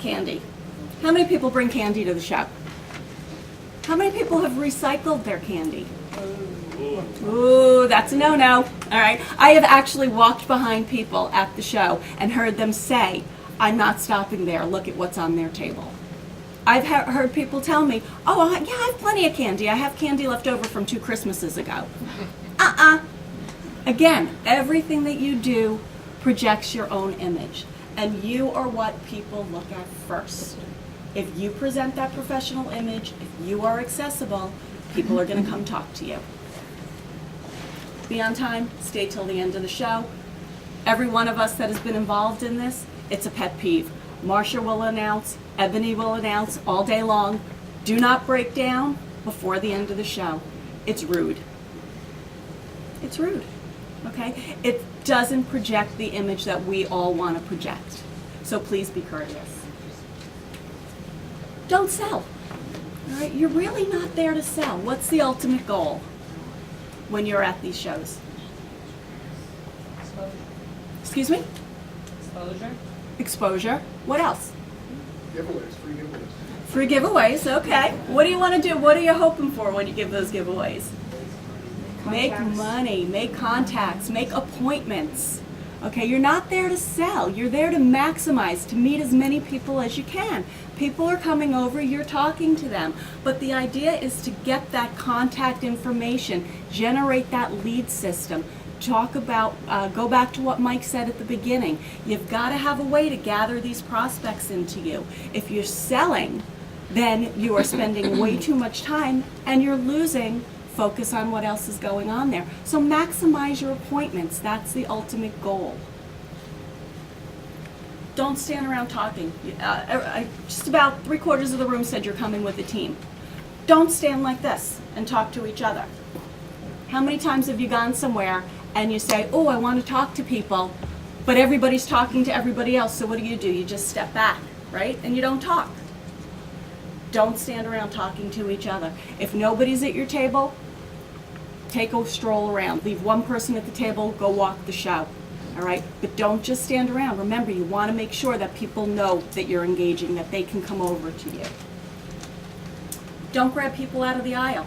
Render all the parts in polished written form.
Candy. How many people bring candy to the show? How many people have recycled their candy? Ooh, that's a no-no. All right. I have actually walked behind people at the show and heard them say, I'm not stopping there. Look at what's on their table. I've heard people tell me, oh, yeah, I have plenty of candy. I have candy left over from 2 Christmases ago. Again, everything that you do projects your own image. And you are what people look at first. If you present that professional image, if you are accessible, people are going to come talk to you. Be on time, stay till the end of the show. Every one of us that has been involved in this, it's a pet peeve. Marcia will announce, Ebony will announce all day long, do not break down before the end of the show. It's rude. It's rude, okay? It doesn't project the image that we all want to project. So please be courteous. Don't sell, all right? You're really not there to sell. What's the ultimate goal when you're at these shows? Exposure. Excuse me? Exposure. Exposure. What else? Giveaways, free giveaways. Free giveaways, okay. What do you want to do? What are you hoping for when you give those giveaways? Make money, make contacts, make appointments. Okay, you're not there to sell. You're there to maximize, to meet as many people as you can. People are coming over, you're talking to them. But the idea is to get that contact information, generate that lead system. Talk about, go back to what Mike said at the beginning. You've got to have a way to gather these prospects into you. If you're selling, then you are spending way too much time and you're losing focus on what else is going on there. So maximize your appointments. That's the ultimate goal. Don't stand around talking. Just about 3/4 of the room said you're coming with a team. Don't stand like this and talk to each other. How many times have you gone somewhere and you say, oh, I want to talk to people, but everybody's talking to everybody else, so what do? You just step back, right? And you don't talk. Don't stand around talking to each other. If nobody's at your table, take a stroll around. Leave one person at the table, go walk the show, all right? But don't just stand around. Remember, you want to make sure that people know that you're engaging, that they can come over to you. Don't grab people out of the aisle.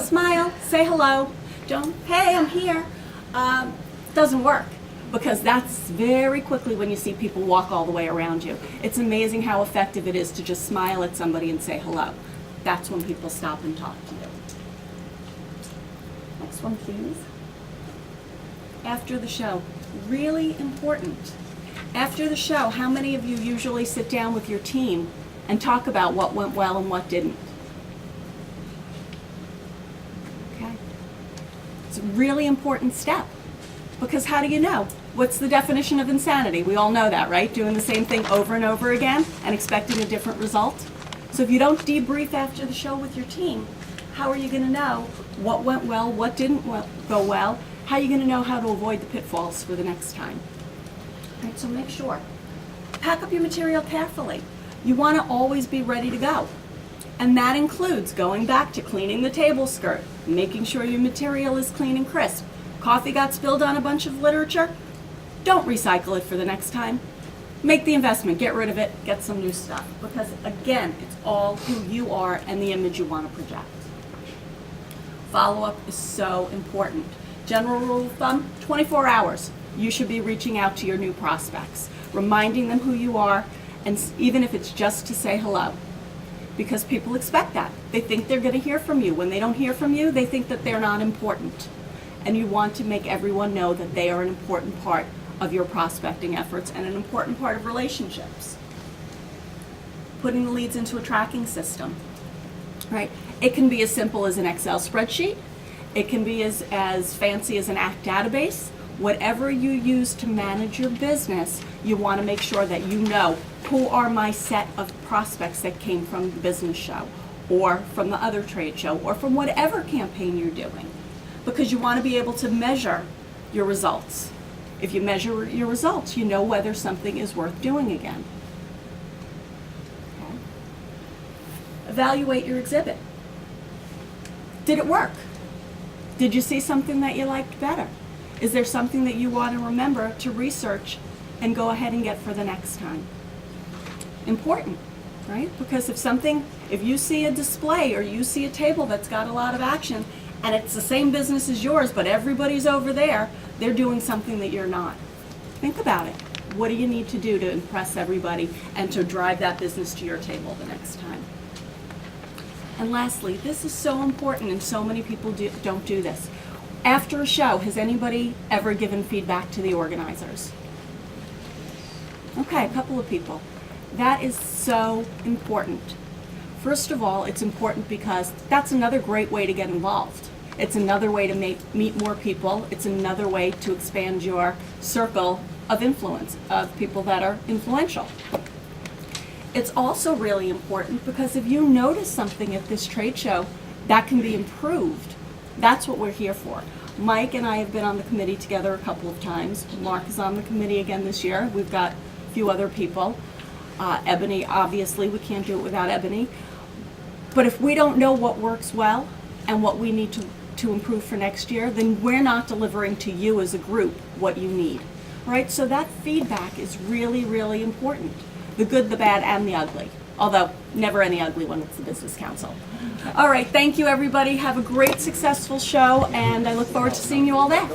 Smile, say hello. Don't, hey, I'm here. Doesn't work, because that's very quickly when you see people walk all the way around you. It's amazing how effective it is to just smile at somebody and say hello. That's when people stop and talk to you. Next one, please. After the show, really important. After the show, how many of you usually sit down with your team and talk about what went well and what didn't? Okay. It's a really important step. Because how do you know? What's the definition of insanity? We all know that, right? Doing the same thing over and over again and expecting a different result. So if you don't debrief after the show with your team, how are you going to know what went well, what didn't go well? How are you going to know how to avoid the pitfalls for the next time? All right, so make sure. Pack up your material carefully. You want to always be ready to go. And that includes going back to cleaning the table skirt, making sure your material is clean and crisp. Coffee got spilled on a bunch of literature? Don't recycle it for the next time. Make the investment, get rid of it, get some new stuff. Because again, it's all who you are and the image you want to project. Follow-up is so important. General rule of thumb, 24 hours. You should be reaching out to your new prospects, reminding them who you are, and even if it's just to say hello. Because people expect that. They think they're going to hear from you. When they don't hear from you, they think that they're not important. And you want to make everyone know that they are an important part of your prospecting efforts and an important part of relationships. Putting the leads into a tracking system, right? It can be as simple as an Excel spreadsheet. It can be as fancy as an ACT database. Whatever you use to manage your business, you want to make sure that you know who are my set of prospects that came from the business show or from the other trade show or from whatever campaign you're doing. Because you want to be able to measure your results. If you measure your results, you know whether something is worth doing again. Okay. Evaluate your exhibit. Did it work? Did you see something that you liked better? Is there something that you want to remember to research and go ahead and get for the next time? important, right? Because if you see a display or you see a table that's got a lot of action and it's the same business as yours, but everybody's over there, they're doing something that you're not. Think about it. What do you need to do to impress everybody and to drive that business to your table the next time? And lastly, this is so important and so many people don't do this. After a show, has anybody ever given feedback to the organizers? Okay, a couple of people. That is so important. First of all, it's important because that's another great way to get involved. It's another way to meet more people. It's another way to expand your circle of influence, of people that are influential. It's also really important because if you notice something at this trade show that can be improved, that's what we're here for. Mike and I have been on the committee together a couple of times. Mark is on the committee again this year. We've got a few other people. Ebony, obviously, we can't do it without Ebony. But if we don't know what works well and what we need to improve for next year, then we're not delivering to you as a group what you need. Right? So that feedback is really, really important. The good, the bad, and the ugly. Although, never any ugly when it's the business council. All right, thank you everybody. Have a great, successful show, and I look forward to seeing you all there.